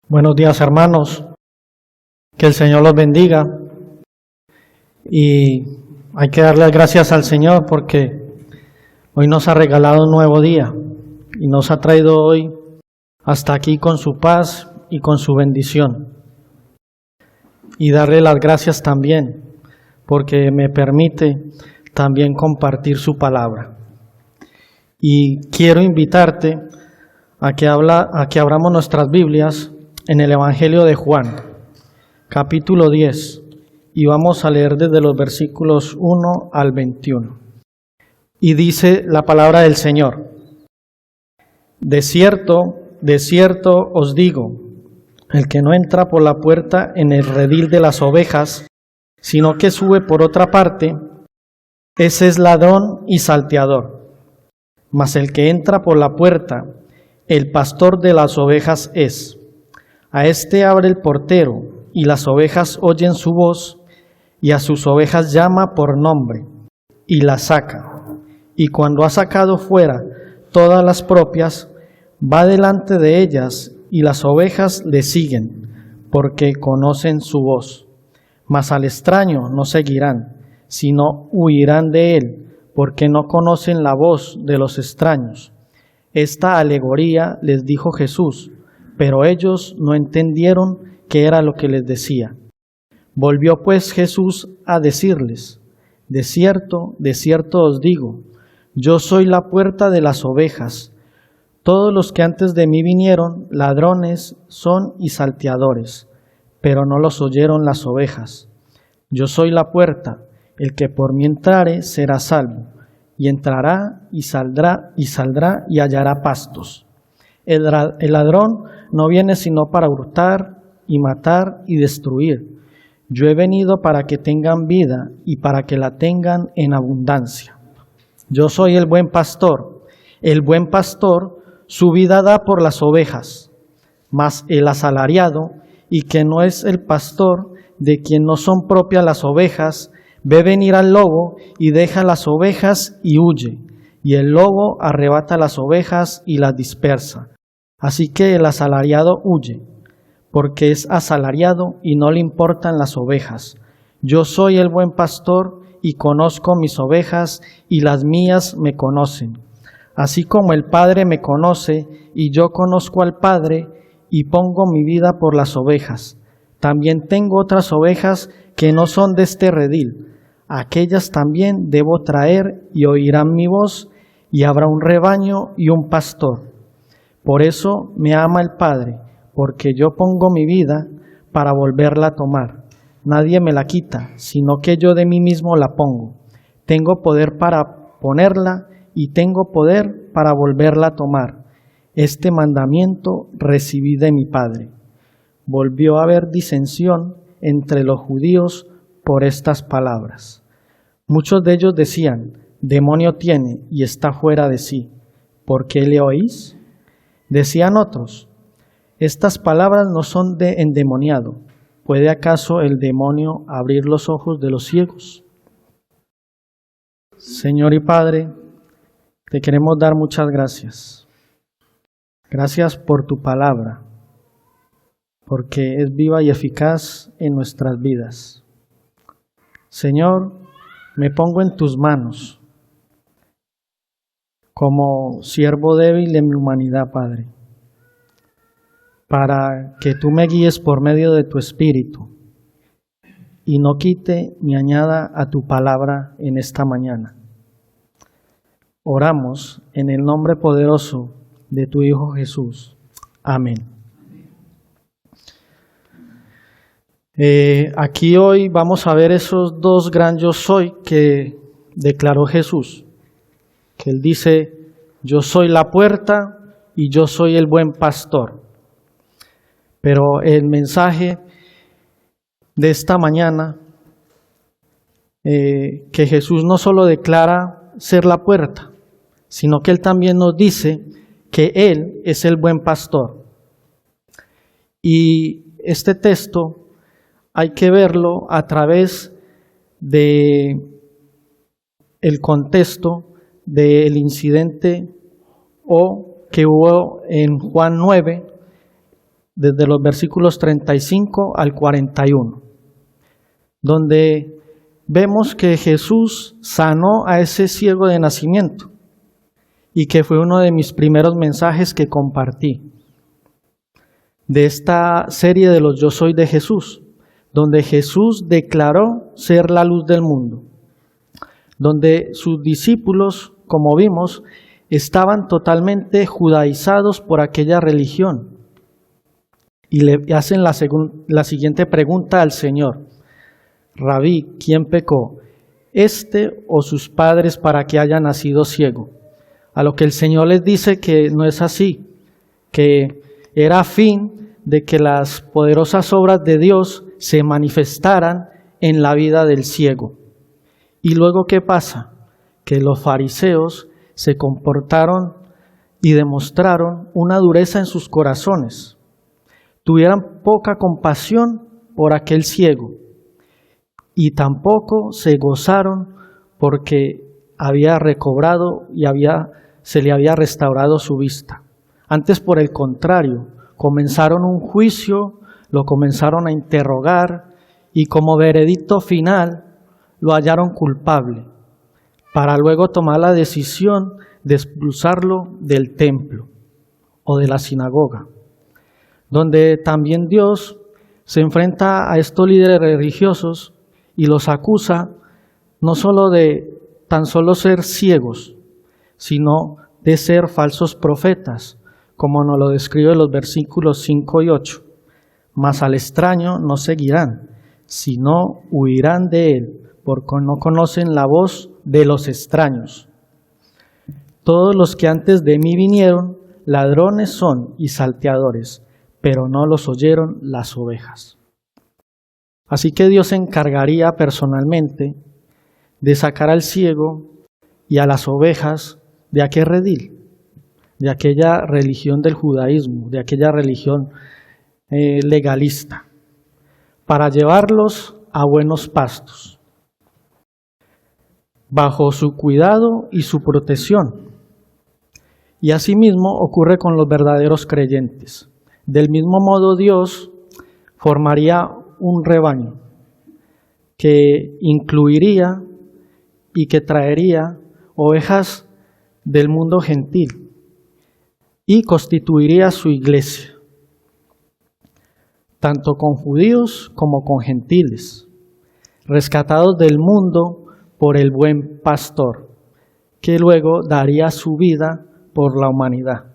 Buenos días, hermanos. Que el Señor los bendiga. Y hay que darle gracias al Señor porque hoy nos ha regalado un nuevo día y nos ha traído hoy hasta aquí con su paz y con su bendición. Y darle las gracias también porque me permite también compartir su palabra. Y quiero invitarte a que abramos nuestras Biblias en el Evangelio de Juan, capítulo 10, y vamos a leer desde los versículos 1 al 21. Y dice la palabra del Señor: de cierto os digo, el que no entra por la puerta en el redil de las ovejas, sino que sube por otra parte, ese es ladrón y salteador. Mas el que entra por la puerta, el pastor de las ovejas es. A éste abre el portero, y las ovejas oyen su voz, y a sus ovejas llama por nombre, y las saca. Y cuando ha sacado fuera todas las propias, va delante de ellas, y las ovejas le siguen, porque conocen su voz. Mas al extraño no seguirán, sino huirán de él, porque no conocen la voz de los extraños. Esta alegoría les dijo Jesús, pero ellos no entendieron qué era lo que les decía. Volvió pues Jesús a decirles: de cierto os digo, yo soy la puerta de las ovejas. Todos los que antes de mí vinieron, ladrones son y salteadores, pero no los oyeron las ovejas. Yo soy la puerta, el que por mí entrare será salvo, y entrará y saldrá y hallará pastos. El ladrón no viene sino para hurtar y matar y destruir. Yo he venido para que tengan vida y para que la tengan en abundancia. Yo soy el buen pastor. El buen pastor su vida da por las ovejas. Mas el asalariado, y que no es el pastor, de quien no son propias las ovejas, ve venir al lobo y deja las ovejas y huye. Y el lobo arrebata las ovejas y las dispersa. Así que el asalariado huye, porque es asalariado y no le importan las ovejas. Yo soy el buen pastor y conozco mis ovejas y las mías me conocen. Así como el Padre me conoce y yo conozco al Padre y pongo mi vida por las ovejas. También tengo otras ovejas que no son de este redil. Aquellas también debo traer y oirán mi voz, y habrá un rebaño y un pastor. Por eso me ama el Padre, porque yo pongo mi vida para volverla a tomar. Nadie me la quita, sino que yo de mí mismo la pongo. Tengo poder para ponerla y tengo poder para volverla a tomar. Este mandamiento recibí de mi Padre. Volvió a haber disensión entre los judíos por estas palabras. Muchos de ellos decían: demonio tiene y está fuera de sí. ¿Por qué le oís? Decían otros: estas palabras no son de endemoniado. ¿Puede acaso el demonio abrir los ojos de los ciegos? Señor y Padre, te queremos dar muchas gracias. Gracias por tu palabra, porque es viva y eficaz en nuestras vidas. Señor, me pongo en tus manos como siervo débil de mi humanidad, Padre, para que tú me guíes por medio de tu Espíritu y no quite ni añada a tu palabra en esta mañana. Oramos en el nombre poderoso de tu Hijo Jesús. Amén. Aquí hoy vamos a ver esos dos gran yo soy que declaró Jesús. Que Él dice: yo soy la puerta y yo soy el buen pastor. Pero el mensaje de esta mañana, que Jesús no solo declara ser la puerta, sino que Él también nos dice que Él es el buen pastor. Y este texto hay que verlo a través de el contexto del incidente que hubo en Juan 9, desde los versículos 35 al 41, donde vemos que Jesús sanó a ese ciego de nacimiento y que fue uno de mis primeros mensajes que compartí de esta serie de los Yo Soy de Jesús, donde Jesús declaró ser la luz del mundo, donde sus discípulos, como vimos, estaban totalmente judaizados por aquella religión y le hacen la siguiente pregunta al Señor: Rabí, ¿quién pecó, este o sus padres, para que haya nacido ciego? A lo que el Señor les dice que no es así, que era a fin de que las poderosas obras de Dios se manifestaran en la vida del ciego. Y luego, ¿qué pasa? Que los fariseos se comportaron y demostraron una dureza en sus corazones. Tuvieron poca compasión por aquel ciego y tampoco se gozaron porque había recobrado y se le había restaurado su vista. Antes, por el contrario, comenzaron un juicio, lo comenzaron a interrogar y como veredicto final lo hallaron culpable, para luego tomar la decisión de expulsarlo del templo o de la sinagoga, donde también Dios se enfrenta a estos líderes religiosos y los acusa no solo de tan solo ser ciegos, sino de ser falsos profetas, como nos lo describe en los versículos 5 y 8. Mas al extraño no seguirán, sino huirán de él, porque no conocen la voz de los extraños. Todos los que antes de mí vinieron, ladrones son y salteadores, pero no los oyeron las ovejas. Así que Dios se encargaría personalmente de sacar al ciego y a las ovejas de aquel redil, de aquella religión del judaísmo, de aquella religión legalista, para llevarlos a buenos pastos, bajo su cuidado y su protección. Y asimismo ocurre con los verdaderos creyentes. Del mismo modo, Dios formaría un rebaño que incluiría y que traería ovejas del mundo gentil y constituiría su iglesia, tanto con judíos como con gentiles, rescatados del mundo por el buen pastor, que luego daría su vida por la humanidad.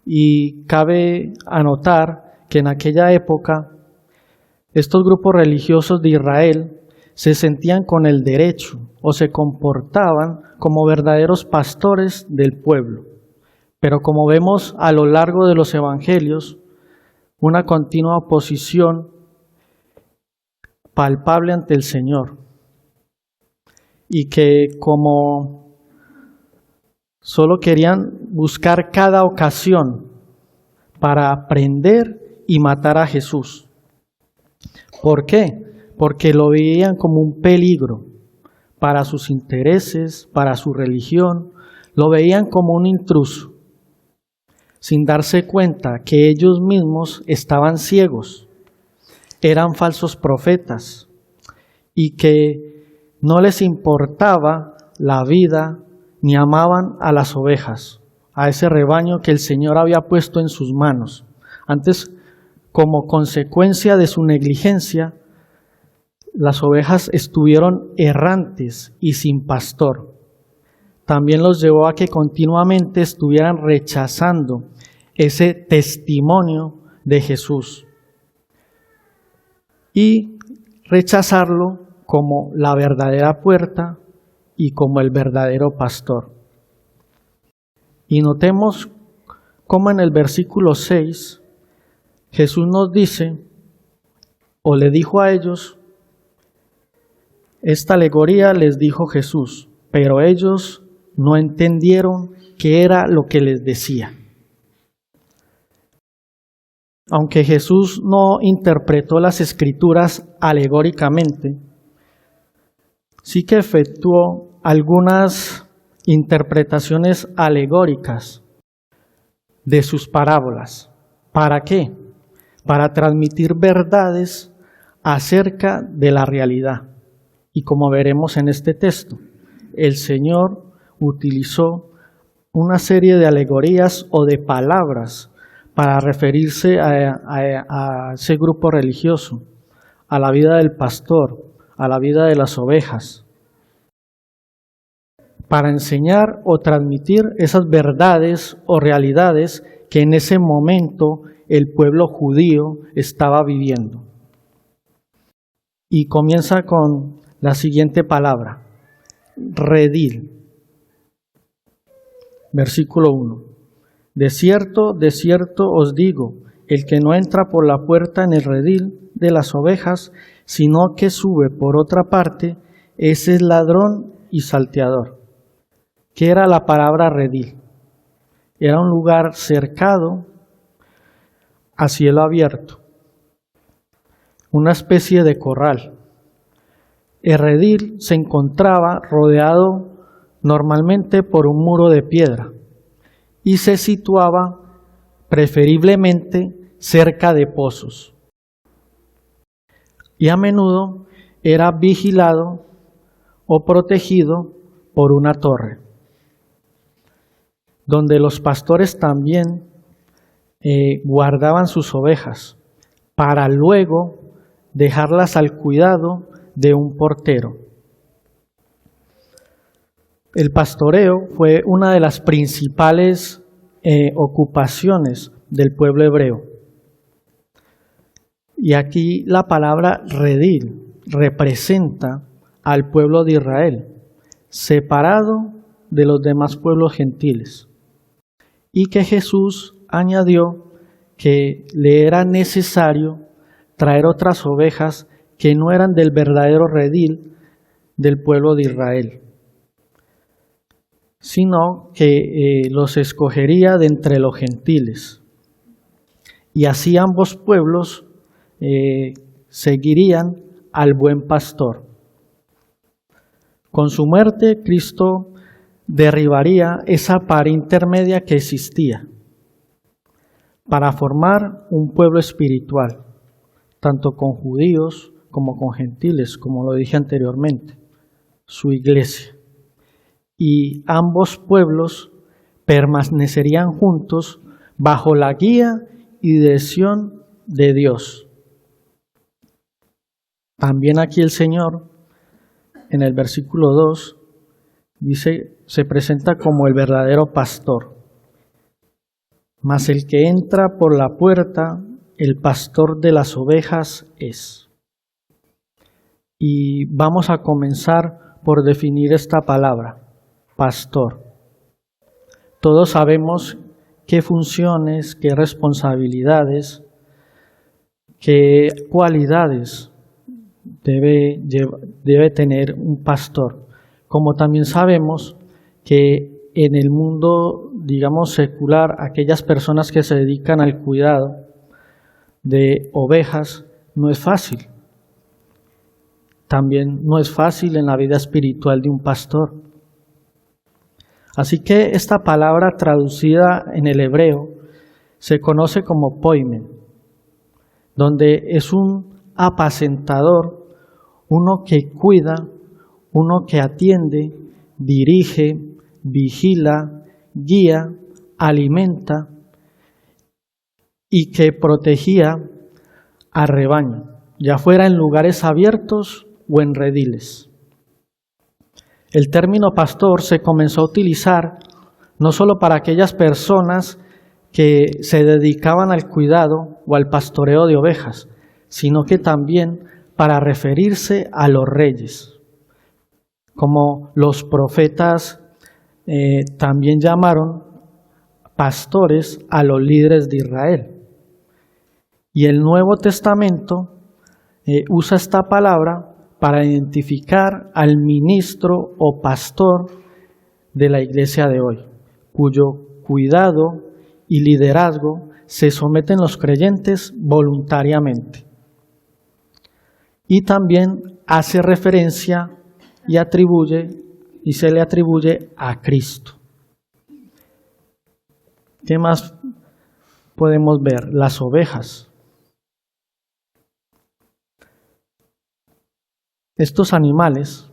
Y cabe anotar que en aquella época estos grupos religiosos de Israel se sentían con el derecho o se comportaban como verdaderos pastores del pueblo. Pero como vemos a lo largo de los evangelios, una continua oposición palpable ante el Señor. Y que como solo querían buscar cada ocasión para prender y matar a Jesús. ¿Por qué? Porque lo veían como un peligro para sus intereses, para su religión. Lo veían como un intruso, sin darse cuenta que ellos mismos estaban ciegos, eran falsos profetas y que no les importaba la vida ni amaban a las ovejas, a ese rebaño que el Señor había puesto en sus manos. Antes, como consecuencia de su negligencia, las ovejas estuvieron errantes y sin pastor. También los llevó a que continuamente estuvieran rechazando ese testimonio de Jesús y rechazarlo como la verdadera puerta y como el verdadero pastor. Y notemos cómo en el versículo 6 Jesús nos dice, o le dijo a ellos, esta alegoría les dijo Jesús, pero ellos no entendieron qué era lo que les decía. Aunque Jesús no interpretó las Escrituras alegóricamente, sí que efectuó algunas interpretaciones alegóricas de sus parábolas. ¿Para qué? Para transmitir verdades acerca de la realidad. Y como veremos en este texto, el Señor utilizó una serie de alegorías o de palabras para referirse a ese grupo religioso, a la vida del pastor, a la vida de las ovejas, para enseñar o transmitir esas verdades o realidades que en ese momento el pueblo judío estaba viviendo. Y comienza con la siguiente palabra, redil. Versículo 1. De cierto os digo, el que no entra por la puerta en el redil de las ovejas, sino que sube por otra parte, ese es ladrón y salteador. ¿Qué era la palabra redil? Era un lugar cercado a cielo abierto, una especie de corral. El redil se encontraba rodeado normalmente por un muro de piedra y se situaba preferiblemente cerca de pozos. Y a menudo era vigilado o protegido por una torre, donde los pastores también guardaban sus ovejas para luego dejarlas al cuidado de un portero. El pastoreo fue una de las principales ocupaciones del pueblo hebreo. Y aquí la palabra redil representa al pueblo de Israel, separado de los demás pueblos gentiles. Y que Jesús añadió que le era necesario traer otras ovejas que no eran del verdadero redil del pueblo de Israel, sino que los escogería de entre los gentiles. Y así ambos pueblos seguirían al buen pastor. Con su muerte, Cristo derribaría esa pared intermedia que existía para formar un pueblo espiritual, tanto con judíos como con gentiles, como lo dije anteriormente, su iglesia. Y ambos pueblos permanecerían juntos bajo la guía y dirección de Dios. También aquí el Señor, en el versículo 2, dice, se presenta como el verdadero pastor. Mas el que entra por la puerta, el pastor de las ovejas es. Y vamos a comenzar por definir esta palabra, pastor. Todos sabemos qué funciones, qué responsabilidades, qué cualidades debe tener un pastor. Como también sabemos que en el mundo, digamos, secular, aquellas personas que se dedican al cuidado de ovejas, no es fácil. También no es fácil en la vida espiritual de un pastor. Así que esta palabra traducida en el hebreo se conoce como poimen, donde es un apacentador, uno que cuida, uno que atiende, dirige, vigila, guía, alimenta y que protegía al rebaño, ya fuera en lugares abiertos o en rediles. El término pastor se comenzó a utilizar no solo para aquellas personas que se dedicaban al cuidado o al pastoreo de ovejas, sino que también para referirse a los reyes, como los profetas también llamaron pastores a los líderes de Israel. Y el Nuevo Testamento usa esta palabra para identificar al ministro o pastor de la iglesia de hoy, cuyo cuidado y liderazgo se someten los creyentes voluntariamente. Y también hace referencia y se le atribuye a Cristo. ¿Qué más podemos ver las ovejas. Estos animales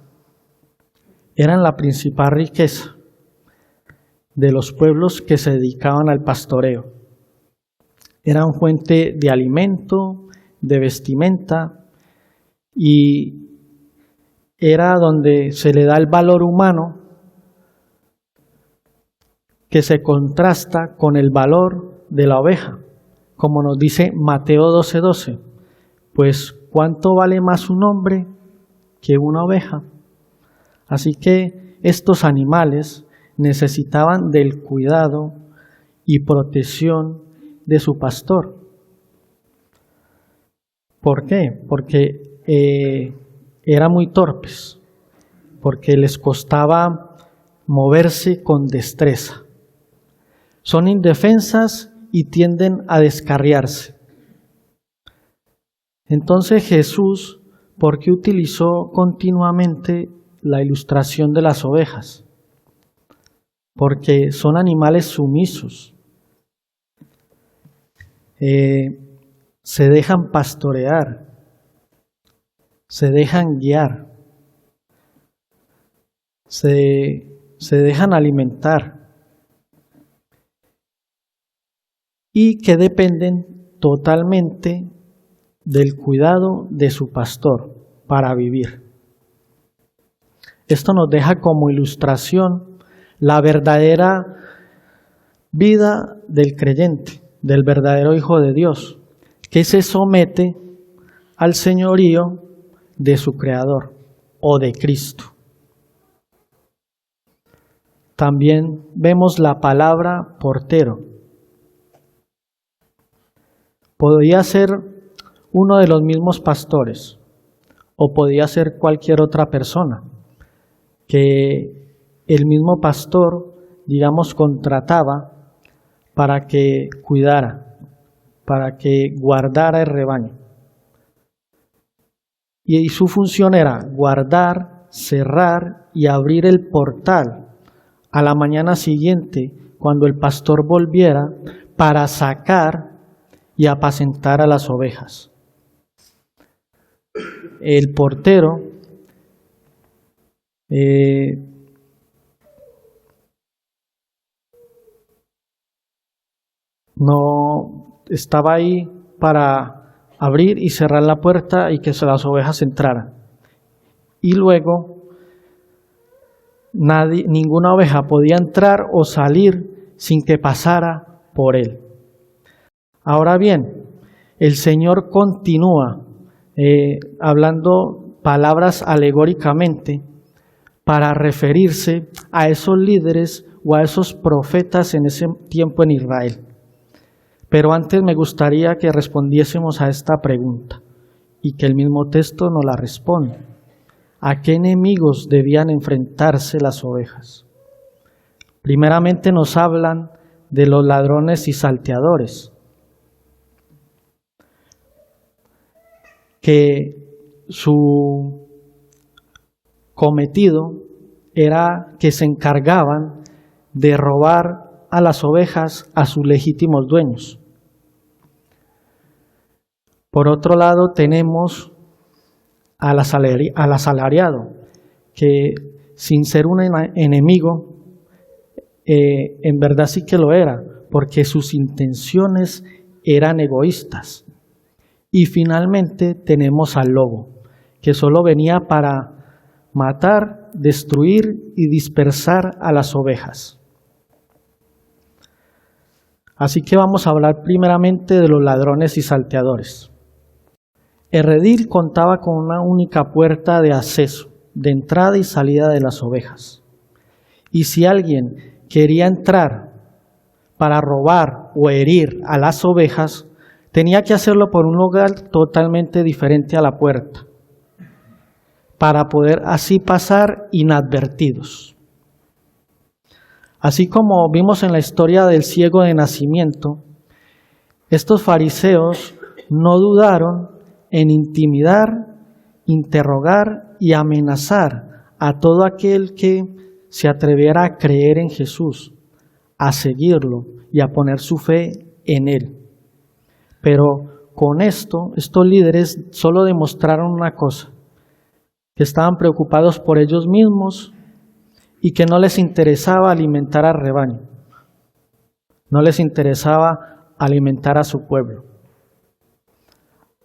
eran la principal riqueza de los pueblos que se dedicaban al pastoreo. Eran fuente de alimento, de vestimenta, y era donde se le da el valor humano que se contrasta con el valor de la oveja, como nos dice Mateo 12:12. Pues, ¿cuánto vale más un hombre que una oveja? Así que estos animales necesitaban del cuidado y protección de su pastor. ¿Por qué? Porque eran muy torpes, porque les costaba moverse con destreza. Son indefensas y tienden a descarriarse. Entonces Jesús, ¿por qué utilizó continuamente la ilustración de las ovejas? Porque son animales sumisos. Se dejan pastorear, se dejan guiar, se dejan alimentar y que dependen totalmente del cuidado de su pastor para vivir. Esto nos deja como ilustración la verdadera vida del creyente, del verdadero Hijo de Dios, que se somete al señorío de su Creador o de Cristo. También vemos la palabra portero. Podía ser uno de los mismos pastores o podía ser cualquier otra persona que el mismo pastor, digamos, contrataba para que cuidara, para que guardara el rebaño. Y su función era guardar, cerrar y abrir el portal a la mañana siguiente, cuando el pastor volviera, para sacar y apacentar a las ovejas. El portero no estaba ahí para abrir y cerrar la puerta y que las ovejas entraran. Y luego ninguna oveja podía entrar o salir sin que pasara por él. Ahora bien, el Señor continúa hablando palabras alegóricamente para referirse a esos líderes o a esos profetas en ese tiempo en Israel. Pero antes me gustaría que respondiésemos a esta pregunta y que el mismo texto nos la responde. ¿A qué enemigos debían enfrentarse las ovejas? Primeramente nos hablan de los ladrones y salteadores, que su cometido era que se encargaban de robar a las ovejas a sus legítimos dueños. Por otro lado tenemos al asalariado, que sin ser un enemigo, en verdad sí que lo era, porque sus intenciones eran egoístas. Y finalmente tenemos al lobo, que solo venía para matar, destruir y dispersar a las ovejas. Así que vamos a hablar primeramente de los ladrones y salteadores. El redil contaba con una única puerta de acceso, de entrada y salida de las ovejas. Y si alguien quería entrar para robar o herir a las ovejas, tenía que hacerlo por un lugar totalmente diferente a la puerta, para poder así pasar inadvertidos. Así como vimos en la historia del ciego de nacimiento, estos fariseos no dudaron en intimidar, interrogar y amenazar a todo aquel que se atreviera a creer en Jesús, a seguirlo y a poner su fe en Él. Pero con esto, estos líderes solo demostraron una cosa, que estaban preocupados por ellos mismos y que no les interesaba alimentar al rebaño, no les interesaba alimentar a su pueblo.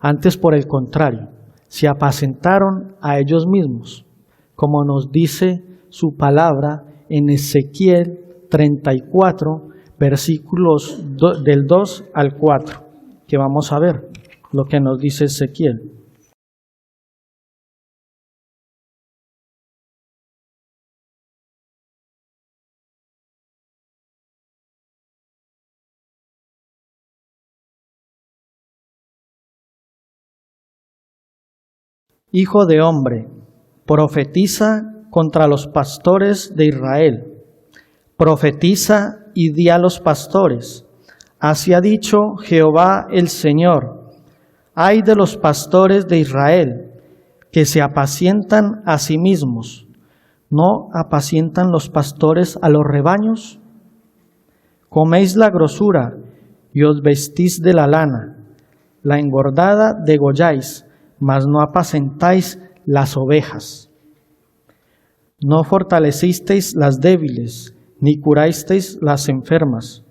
Antes, por el contrario, se apacentaron a ellos mismos, como nos dice su palabra en Ezequiel 34, versículos del 2 al 4, que vamos a ver lo que nos dice Ezequiel. Hijo de hombre, profetiza contra los pastores de Israel. Profetiza y di a los pastores. Así ha dicho Jehová el Señor. Ay de los pastores de Israel, que se apacientan a sí mismos. ¿No apacientan los pastores a los rebaños? Coméis la grosura y os vestís de la lana. La engordada degolláis, mas no apacentáis las ovejas. No fortalecisteis las débiles, ni curasteis las enfermas.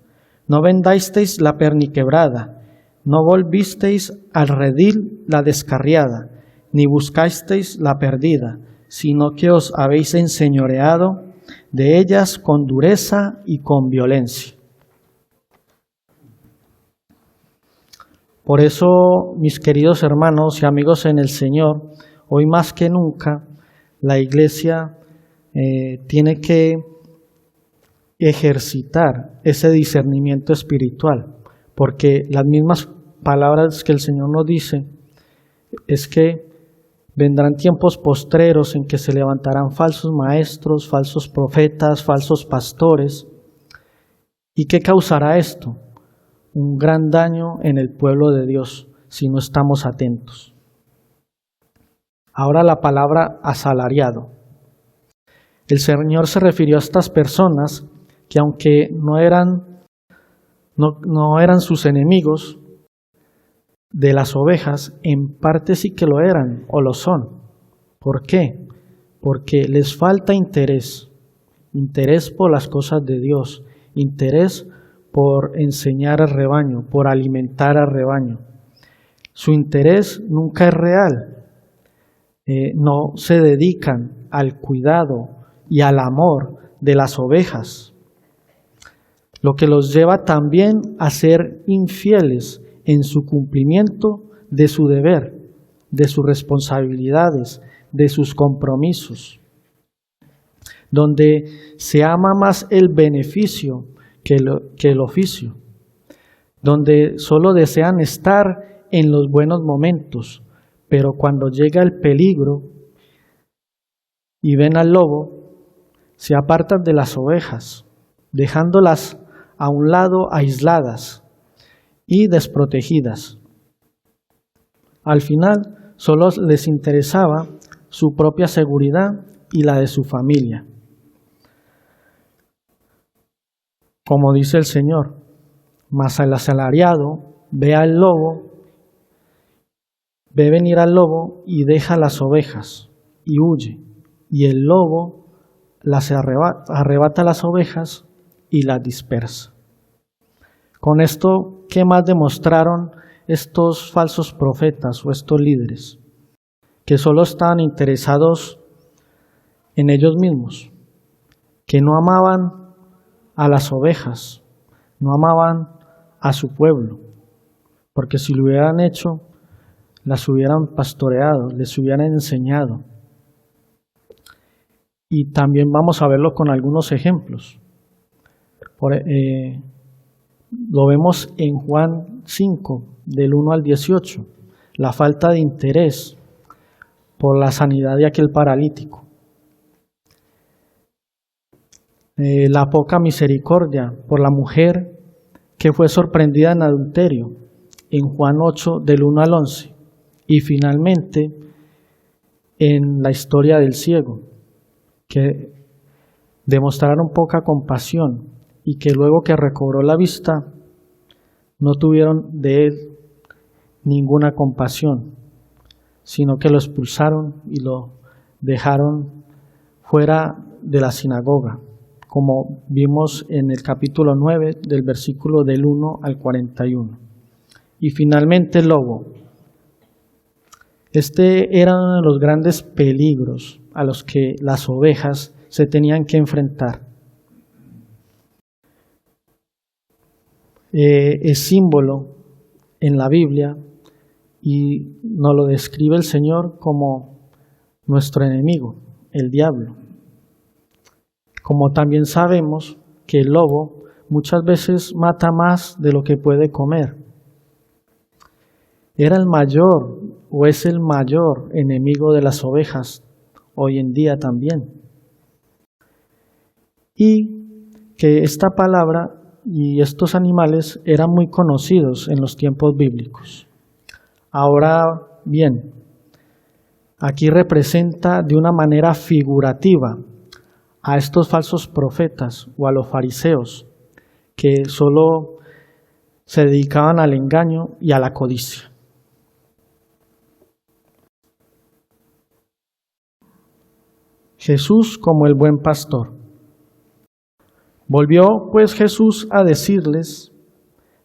No vendasteis la perniquebrada, no volvisteis al redil la descarriada, ni buscasteis la perdida, sino que os habéis enseñoreado de ellas con dureza y con violencia. Por eso, mis queridos hermanos y amigos en el Señor, hoy más que nunca, la Iglesia tiene que ejercitar ese discernimiento espiritual, porque las mismas palabras que el Señor nos dice es que vendrán tiempos postreros en que se levantarán falsos maestros, falsos profetas, falsos pastores. ¿Y qué causará esto? Un gran daño en el pueblo de Dios si no estamos atentos. Ahora la palabra asalariado. El Señor se refirió a estas personas que aunque no eran sus enemigos de las ovejas, en parte sí que lo eran o lo son. ¿Por qué? Porque les falta interés por las cosas de Dios, interés por enseñar al rebaño, por alimentar al rebaño. Su interés nunca es real. No se dedican al cuidado y al amor de las ovejas, lo que los lleva también a ser infieles en su cumplimiento de su deber, de sus responsabilidades, de sus compromisos, donde se ama más el beneficio que el oficio, donde solo desean estar en los buenos momentos, pero cuando llega el peligro y ven al lobo, se apartan de las ovejas, dejándolas a un lado aisladas y desprotegidas. Al final, solo les interesaba su propia seguridad y la de su familia. Como dice el Señor, mas el asalariado ve al lobo, ve venir al lobo y deja las ovejas y huye. Y el lobo las arrebata las ovejas y las dispersa. Con esto, ¿qué más demostraron estos falsos profetas o estos líderes? Que solo estaban interesados en ellos mismos, que no amaban a las ovejas, no amaban a su pueblo, porque si lo hubieran hecho, las hubieran pastoreado, les hubieran enseñado. Y también vamos a verlo con algunos ejemplos. Lo vemos en Juan 5, del 1 al 18, la falta de interés por la sanidad de aquel paralítico. La poca misericordia por la mujer que fue sorprendida en adulterio, en Juan 8, del 1 al 11. Y finalmente, en la historia del ciego, que demostraron poca compasión y que luego que recobró la vista, no tuvieron de él ninguna compasión, sino que lo expulsaron y lo dejaron fuera de la sinagoga, como vimos en el capítulo 9 del versículo del 1 al 41. Y finalmente el lobo. Este era uno de los grandes peligros a los que las ovejas se tenían que enfrentar. Es símbolo en la Biblia y nos lo describe el Señor como nuestro enemigo, el diablo. Como también sabemos que el lobo muchas veces mata más de lo que puede comer. Era el mayor o es el mayor enemigo de las ovejas hoy en día también. Y que esta palabra y estos animales eran muy conocidos en los tiempos bíblicos. Ahora bien, aquí representa de una manera figurativa a estos falsos profetas o a los fariseos que solo se dedicaban al engaño y a la codicia. Jesús como el buen pastor. Volvió pues Jesús a decirles: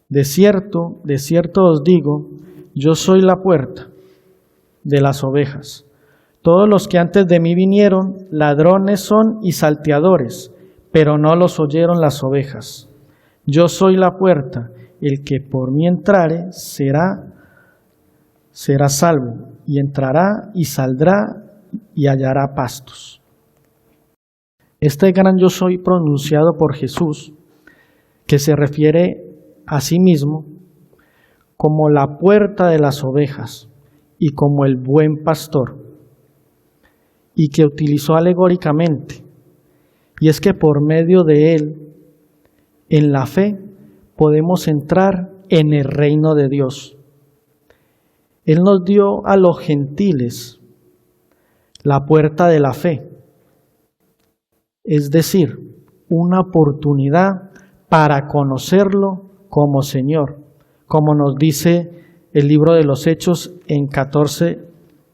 de cierto os digo, yo soy la puerta de las ovejas. Todos los que antes de mí vinieron, ladrones son y salteadores, pero no los oyeron las ovejas. Yo soy la puerta, el que por mí entrare será salvo, y entrará y saldrá y hallará pastos. Este gran yo soy pronunciado por Jesús, que se refiere a sí mismo como la puerta de las ovejas y como el buen pastor, y que utilizó alegóricamente, y es que por medio de él, en la fe, podemos entrar en el reino de Dios. Él nos dio a los gentiles la puerta de la fe, es decir, una oportunidad para conocerlo como Señor, como nos dice el libro de los Hechos en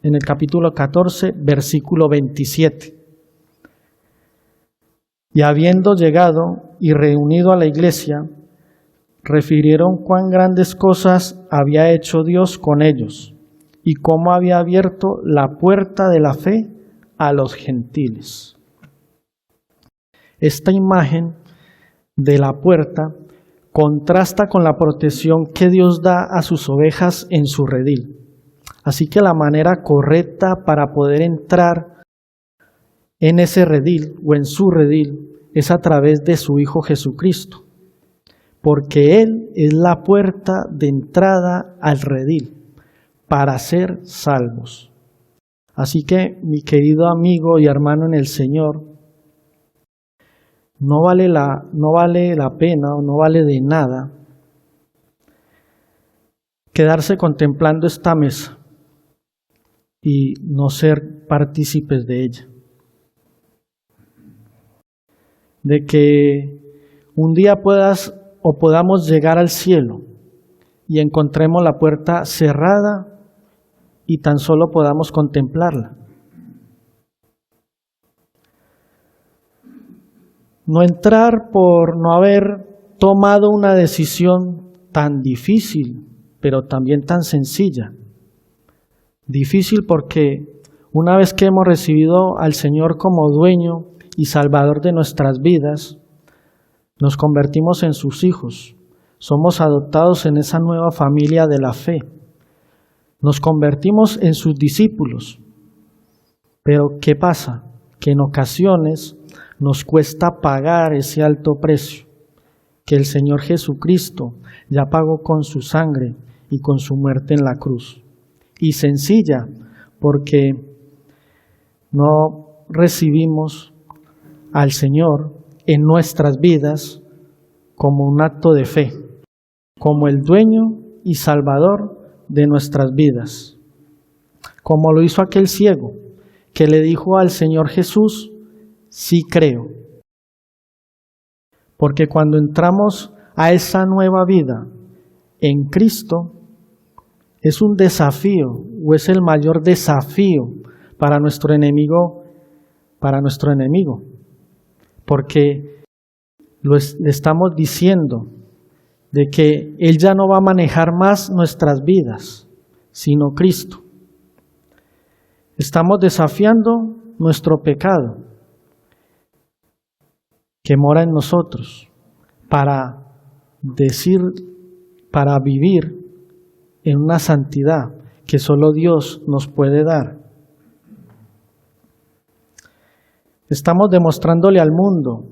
el capítulo 14, versículo 27. Y habiendo llegado y reunido a la iglesia, refirieron cuán grandes cosas había hecho Dios con ellos y cómo había abierto la puerta de la fe a los gentiles. Esta imagen de la puerta contrasta con la protección que Dios da a sus ovejas en su redil. Así que la manera correcta para poder entrar en ese redil o en su redil es a través de su Hijo Jesucristo, porque Él es la puerta de entrada al redil para ser salvos. Así que, mi querido amigo y hermano en el Señor, no vale la pena o no vale de nada quedarse contemplando esta mesa y no ser partícipes de ella. De que un día podamos llegar al cielo y encontremos la puerta cerrada y tan solo podamos contemplarla. No entrar por no haber tomado una decisión tan difícil, pero también tan sencilla. Difícil porque una vez que hemos recibido al Señor como dueño y Salvador de nuestras vidas, nos convertimos en sus hijos. Somos adoptados en esa nueva familia de la fe. Nos convertimos en sus discípulos. Pero ¿qué pasa? Que en ocasiones nos cuesta pagar ese alto precio que el Señor Jesucristo ya pagó con su sangre y con su muerte en la cruz. Y sencilla, porque no recibimos al Señor en nuestras vidas como un acto de fe, como el dueño y salvador de nuestras vidas. Como lo hizo aquel ciego, que le dijo al Señor Jesús: sí creo. Porque cuando entramos a esa nueva vida, en Cristo es un desafío o es el mayor desafío para nuestro enemigo, porque le estamos diciendo de que Él ya no va a manejar más nuestras vidas, sino Cristo. Estamos desafiando nuestro pecado que mora en nosotros para vivir en una santidad que solo Dios nos puede dar. Estamos demostrándole al mundo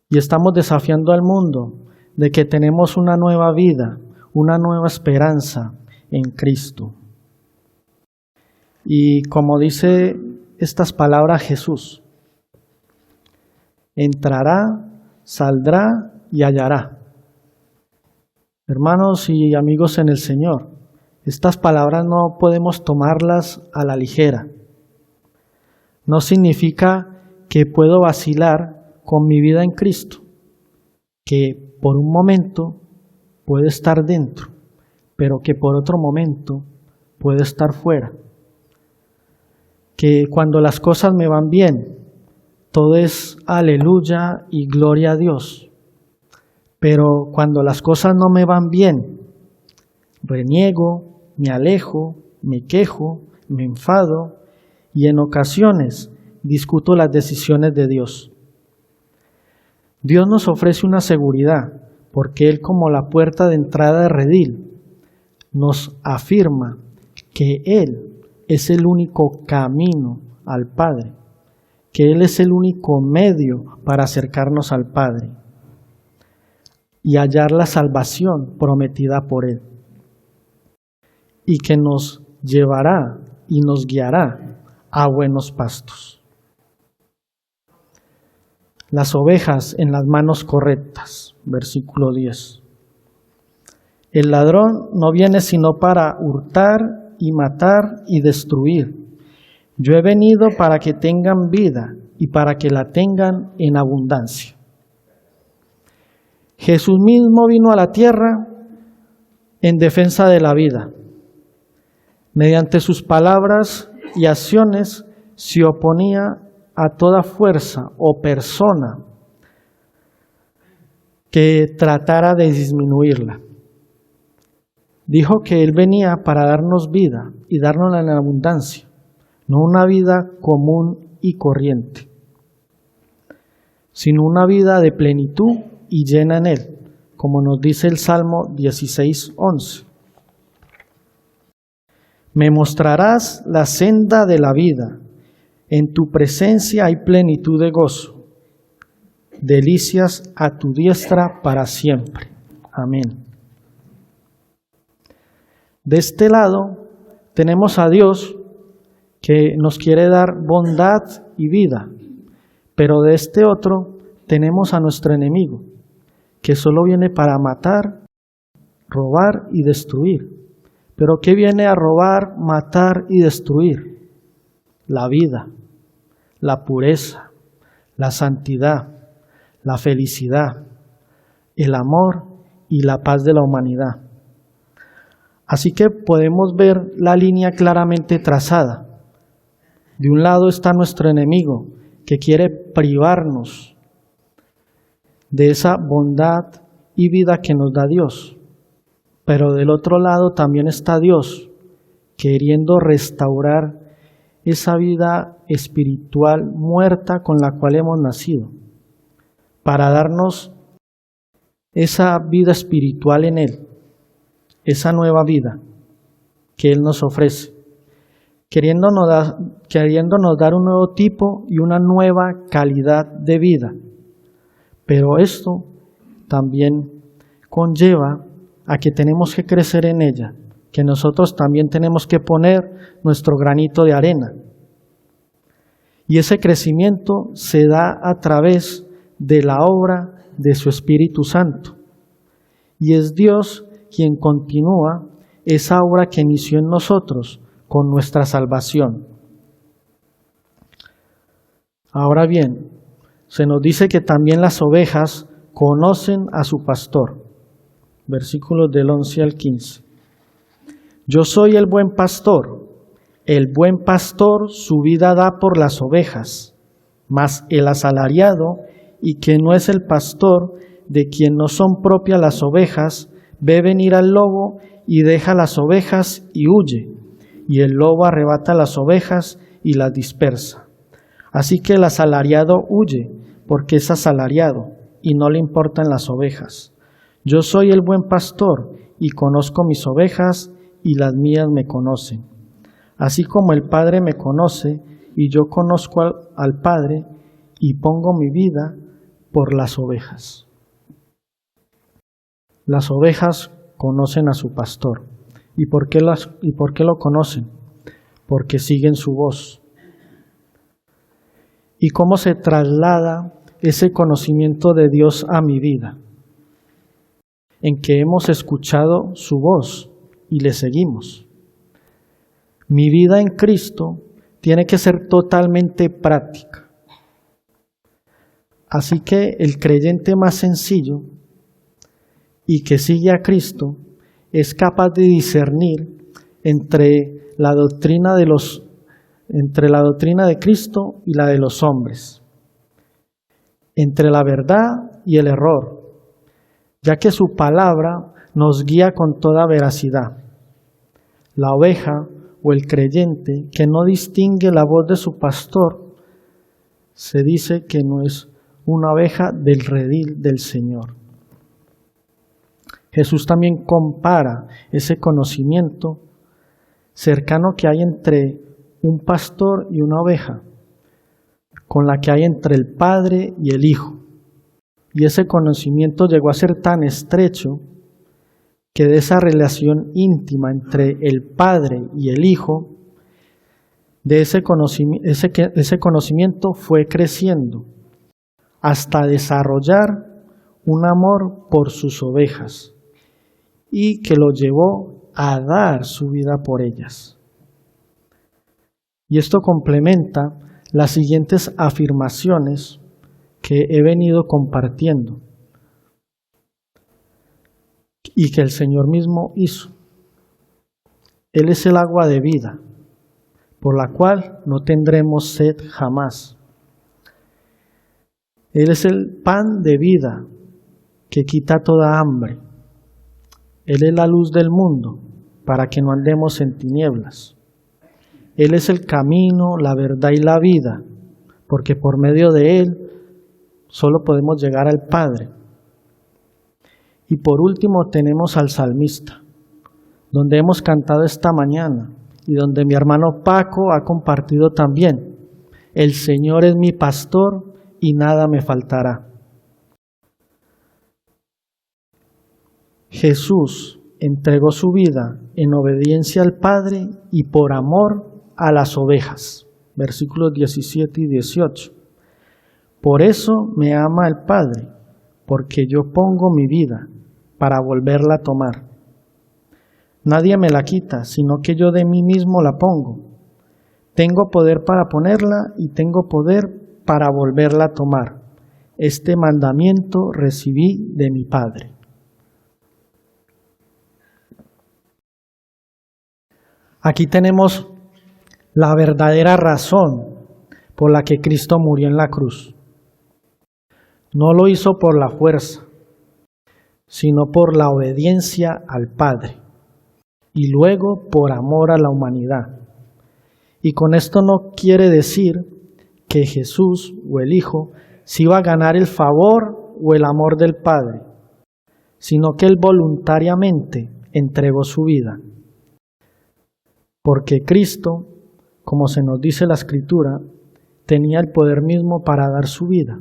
y estamos desafiando al mundo de que tenemos una nueva vida, una nueva esperanza en Cristo. Y como dice estas palabras Jesús, entrará, saldrá y hallará. Hermanos y amigos en el Señor, estas palabras no podemos tomarlas a la ligera. No significa que puedo vacilar con mi vida en Cristo, que por un momento puede estar dentro, pero que por otro momento puede estar fuera. Que cuando las cosas me van bien, todo es aleluya y gloria a Dios. Pero cuando las cosas no me van bien, reniego, me alejo, me quejo, me enfado y en ocasiones discuto las decisiones de Dios. Dios nos ofrece una seguridad porque Él, como la puerta de entrada de redil, nos afirma que Él es el único camino al Padre, que Él es el único medio para acercarnos al Padre y hallar la salvación prometida por Él, y que nos llevará y nos guiará a buenos pastos. Las ovejas en las manos correctas, versículo 10. El ladrón no viene sino para hurtar y matar y destruir. Yo he venido para que tengan vida y para que la tengan en abundancia. Jesús mismo vino a la tierra en defensa de la vida. Mediante sus palabras y acciones se oponía a toda fuerza o persona que tratara de disminuirla. Dijo que Él venía para darnos vida y darnosla en abundancia, no una vida común y corriente, sino una vida de plenitud y llena en Él, como nos dice el Salmo 16:11. Me mostrarás la senda de la vida, en tu presencia hay plenitud de gozo, delicias a tu diestra para siempre. Amén. De este lado tenemos a Dios que nos quiere dar bondad y vida, pero de este otro tenemos a nuestro enemigo, que solo viene para matar, robar y destruir. ¿Pero qué viene a robar, matar y destruir? La vida, la pureza, la santidad, la felicidad, el amor y la paz de la humanidad. Así que podemos ver la línea claramente trazada. De un lado está nuestro enemigo, que quiere privarnos de esa bondad y vida que nos da Dios. Pero del otro lado también está Dios, queriendo restaurar esa vida espiritual muerta con la cual hemos nacido, para darnos esa vida espiritual en Él, esa nueva vida que Él nos ofrece, queriéndonos dar un nuevo tipo y una nueva calidad de vida. Pero esto también conlleva a que tenemos que crecer en ella, que nosotros también tenemos que poner nuestro granito de arena. Y ese crecimiento se da a través de la obra de su Espíritu Santo. Y es Dios quien continúa esa obra que inició en nosotros con nuestra salvación. Ahora bien, se nos dice que también las ovejas conocen a su pastor. versículos del 11 al 15. Yo soy el buen pastor. El buen pastor su vida da por las ovejas, mas el asalariado, y que no es el pastor, de quien no son propias las ovejas, ve venir al lobo y deja las ovejas y huye, y el lobo arrebata las ovejas y las dispersa. Así que el asalariado huye, porque es asalariado, y no le importan las ovejas. Yo soy el buen pastor, y conozco mis ovejas, y las mías me conocen. Así como el Padre me conoce, y yo conozco al Padre, y pongo mi vida por las ovejas. Las ovejas conocen a su pastor. ¿Y por qué lo conocen? Porque siguen su voz. ¿Y cómo se traslada ese conocimiento de Dios a mi vida? En que hemos escuchado su voz y le seguimos. Mi vida en Cristo tiene que ser totalmente práctica. Así que el creyente más sencillo y que sigue a Cristo es capaz de discernir entre la doctrina de Cristo y la de los hombres, entre la verdad y el error, ya que su palabra nos guía con toda veracidad. La oveja o el creyente que no distingue la voz de su pastor, se dice que no es una oveja del redil del Señor. Jesús también compara ese conocimiento cercano que hay entre un pastor y una oveja, con la que hay entre el Padre y el Hijo. Y ese conocimiento llegó a ser tan estrecho que de esa relación íntima entre el Padre y el Hijo, de ese conocimiento fue creciendo hasta desarrollar un amor por sus ovejas y que lo llevó a dar su vida por ellas. Y esto complementa las siguientes afirmaciones que he venido compartiendo y que el Señor mismo hizo. Él es el agua de vida, por la cual no tendremos sed jamás. Él es el pan de vida que quita toda hambre. Él es la luz del mundo para que no andemos en tinieblas. Él es el camino, la verdad y la vida, porque por medio de Él solo podemos llegar al Padre. Y por último tenemos al salmista, donde hemos cantado esta mañana y donde mi hermano Paco ha compartido también. El Señor es mi pastor y nada me faltará. Jesús entregó su vida en obediencia al Padre y por amor a las ovejas. Versículos 17 y 18. Por eso me ama el Padre, porque yo pongo mi vida para volverla a tomar. Nadie me la quita, sino que yo de mí mismo la pongo. Tengo poder para ponerla y tengo poder para volverla a tomar. Este mandamiento recibí de mi Padre. Aquí tenemos la verdadera razón por la que Cristo murió en la cruz. No lo hizo por la fuerza, sino por la obediencia al Padre y luego por amor a la humanidad. Y con esto no quiere decir que Jesús o el Hijo se iba a ganar el favor o el amor del Padre, sino que Él voluntariamente entregó su vida. Porque Cristo, como se nos dice la Escritura, tenía el poder mismo para dar su vida,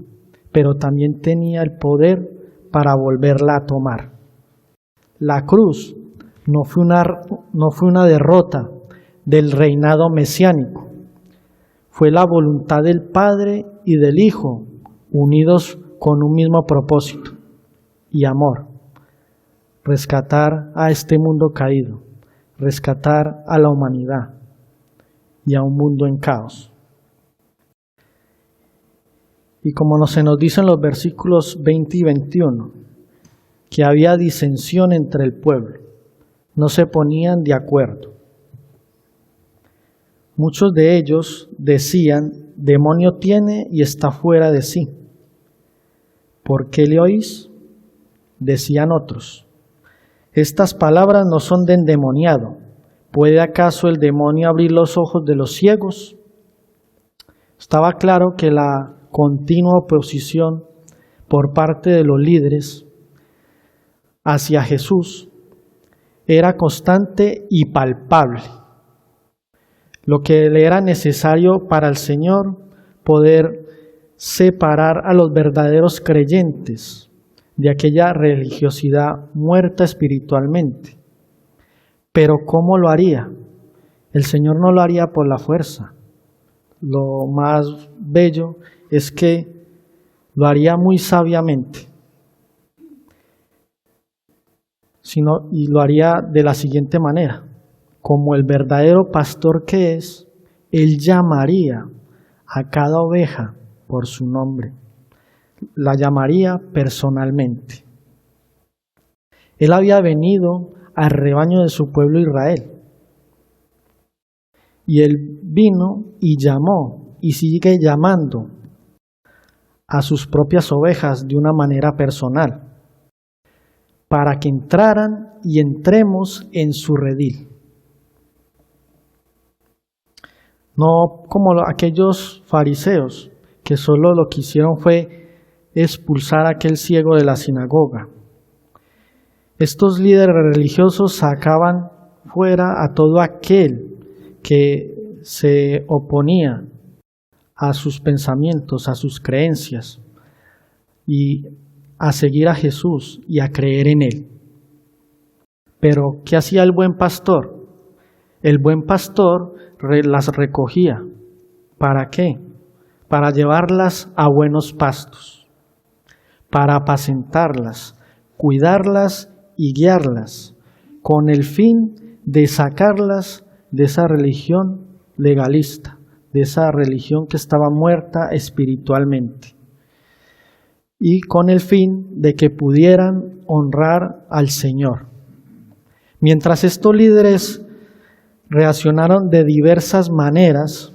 pero también tenía el poder para volverla a tomar. La cruz no fue una derrota del reinado mesiánico, fue la voluntad del Padre y del Hijo unidos con un mismo propósito y amor: rescatar a este mundo caído, rescatar a la humanidad y a un mundo en caos. Y como se nos dice en los versículos 20 y 21, que había disensión entre el pueblo. No se ponían de acuerdo. Muchos de ellos decían: demonio tiene y está fuera de sí. ¿Por qué le oís? Decían otros: estas palabras no son de endemoniado. ¿Puede acaso el demonio abrir los ojos de los ciegos? Estaba claro que la continua oposición por parte de los líderes hacia Jesús era constante y palpable. Lo que le era necesario para el Señor poder separar a los verdaderos creyentes de aquella religiosidad muerta espiritualmente. Pero ¿cómo lo haría? El Señor no lo haría por la fuerza. Lo más bello es que lo haría muy sabiamente. Y lo haría de la siguiente manera: como el verdadero pastor que es, Él llamaría a cada oveja por su nombre. La llamaría personalmente. Él había venido al rebaño de su pueblo Israel. Y Él vino y llamó y sigue llamando a sus propias ovejas de una manera personal, para que entraran y entremos en su redil. No como aquellos fariseos que solo lo que hicieron fue expulsar a aquel ciego de la sinagoga. Estos líderes religiosos sacaban fuera a todo aquel que se oponía a sus pensamientos, a sus creencias, y a seguir a Jesús y a creer en Él. Pero ¿qué hacía el buen pastor? El buen pastor las recogía. ¿Para qué? Para llevarlas a buenos pastos, para apacentarlas, cuidarlas y guiarlas, con el fin de sacarlas de esa religión legalista, de esa religión que estaba muerta espiritualmente, y con el fin de que pudieran honrar al Señor. Mientras estos líderes reaccionaron de diversas maneras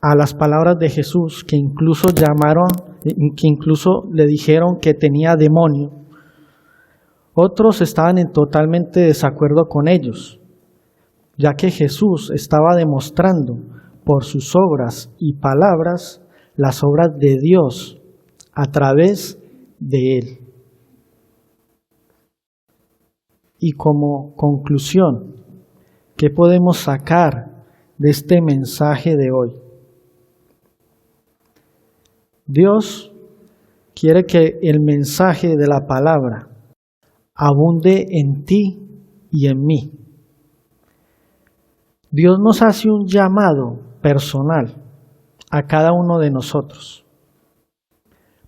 a las palabras de Jesús, que incluso le dijeron que tenía demonio, otros estaban en totalmente desacuerdo con ellos, ya que Jesús estaba demostrando por sus obras y palabras las obras de Dios a través de Él. Y como conclusión, ¿qué podemos sacar de este mensaje de hoy? Dios quiere que el mensaje de la palabra abunde en ti y en mí. Dios nos hace un llamado personal a cada uno de nosotros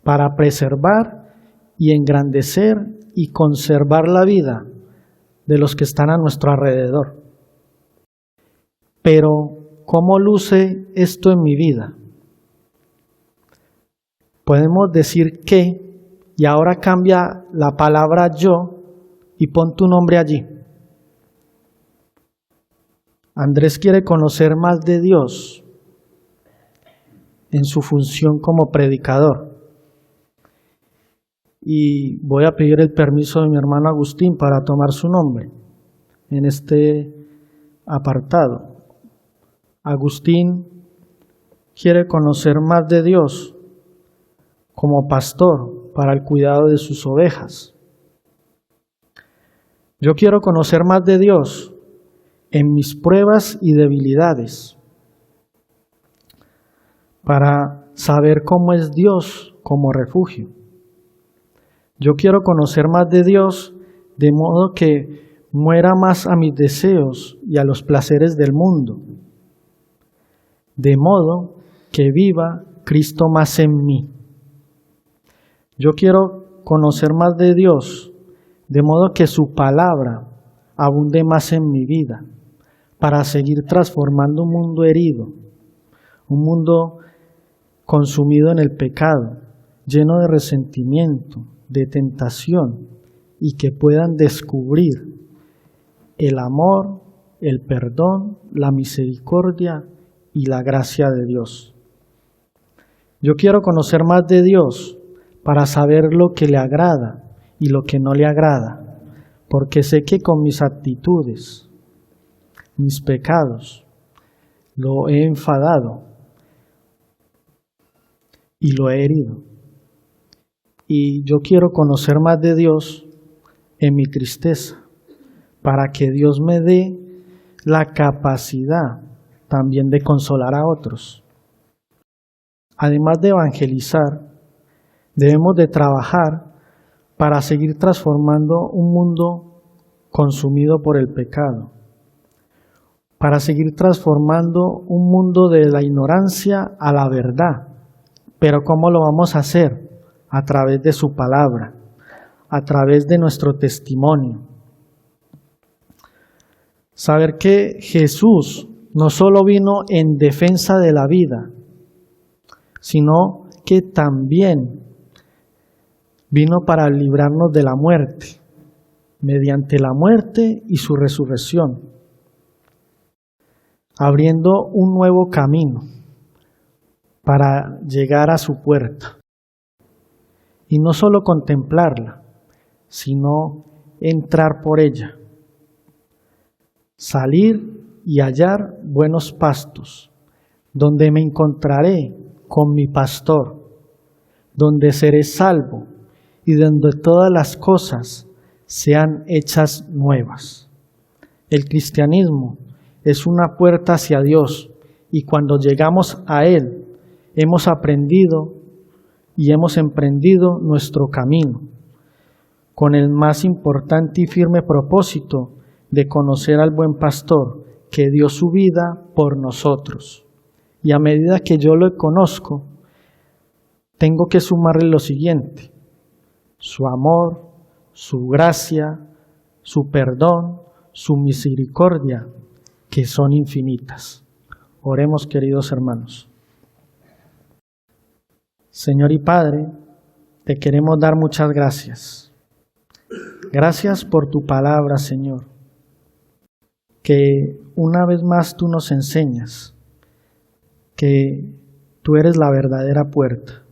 para preservar y engrandecer y conservar la vida de los que están a nuestro alrededor. Pero, ¿cómo luce esto en mi vida? Podemos decir que, y ahora cambia la palabra yo y pon tu nombre allí. Andrés quiere conocer más de Dios en su función como predicador. Y voy a pedir el permiso de mi hermano Agustín para tomar su nombre en este apartado. Agustín quiere conocer más de Dios como pastor para el cuidado de sus ovejas. Yo quiero conocer más de Dios en mis pruebas y debilidades, para saber cómo es Dios como refugio. Yo quiero conocer más de Dios de modo que muera más a mis deseos y a los placeres del mundo, de modo que viva Cristo más en mí. Yo quiero conocer más de Dios, de modo que su palabra abunde más en mi vida, para seguir transformando un mundo herido, un mundo consumido en el pecado, lleno de resentimiento, de tentación y que puedan descubrir el amor, el perdón, la misericordia y la gracia de Dios. Yo quiero conocer más de Dios para saber lo que le agrada y lo que no le agrada, porque sé que con mis actitudes, mis pecados, lo he enfadado y lo he herido. Y yo quiero conocer más de Dios en mi tristeza, para que Dios me dé la capacidad también de consolar a otros. Además de evangelizar, debemos de trabajar para seguir transformando un mundo consumido por el pecado, para seguir transformando un mundo de la ignorancia a la verdad. Pero ¿cómo lo vamos a hacer? A través de su palabra, a través de nuestro testimonio. Saber que Jesús no solo vino en defensa de la vida, sino que también vino para librarnos de la muerte, mediante la muerte y su resurrección, abriendo un nuevo camino para llegar a su puerta. Y no solo contemplarla, sino entrar por ella, salir y hallar buenos pastos, donde me encontraré con mi pastor, donde seré salvo y donde todas las cosas sean hechas nuevas. El cristianismo es una puerta hacia Dios y cuando llegamos a Él hemos aprendido y hemos emprendido nuestro camino con el más importante y firme propósito de conocer al buen pastor que dio su vida por nosotros. Y a medida que yo lo conozco, tengo que sumarle lo siguiente: su amor, su gracia, su perdón, su misericordia, que son infinitas. Oremos, queridos hermanos. Señor y Padre, te queremos dar muchas gracias. Gracias por tu palabra, Señor, que una vez más tú nos enseñas que tú eres la verdadera puerta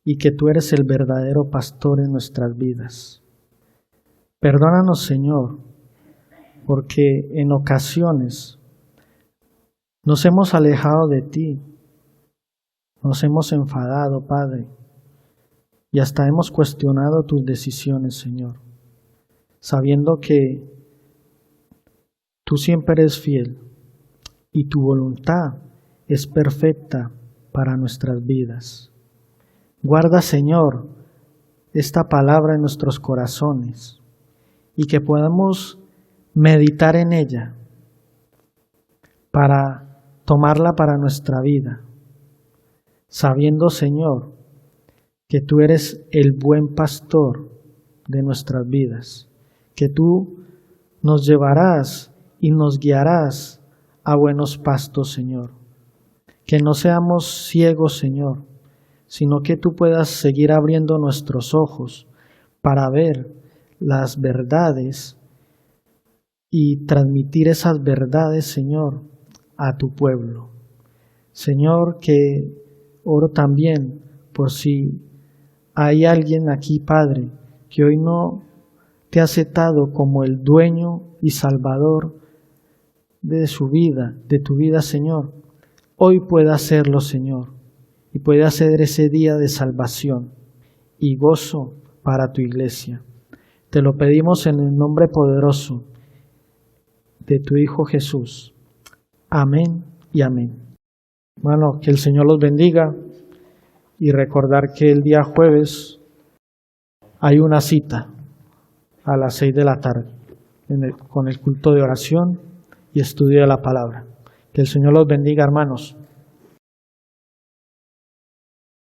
y que tú eres el verdadero pastor en nuestras vidas. Perdónanos, Señor, porque en ocasiones nos hemos alejado de ti, nos hemos enfadado, Padre, y hasta hemos cuestionado tus decisiones, Señor, sabiendo que tú siempre eres fiel y tu voluntad es perfecta para nuestras vidas. Guarda, Señor, esta palabra en nuestros corazones y que podamos meditar en ella para tomarla para nuestra vida, sabiendo, Señor, que tú eres el buen pastor de nuestras vidas, que tú nos llevarás y nos guiarás a buenos pastos, Señor. Que no seamos ciegos, Señor, sino que tú puedas seguir abriendo nuestros ojos para ver las verdades y transmitir esas verdades, Señor, a tu pueblo. Señor, que oro también por si hay alguien aquí, Padre, que hoy no te ha aceptado como el dueño y salvador de su vida, de tu vida, Señor. Hoy pueda hacerlo, Señor, y puede hacer ese día de salvación y gozo para tu iglesia. Te lo pedimos en el nombre poderoso de tu Hijo Jesús. Amén y amén. Bueno, que el Señor los bendiga y recordar que el día jueves hay una cita a las 6 de la tarde con el culto de oración y estudio de la palabra. Que el Señor los bendiga, hermanos.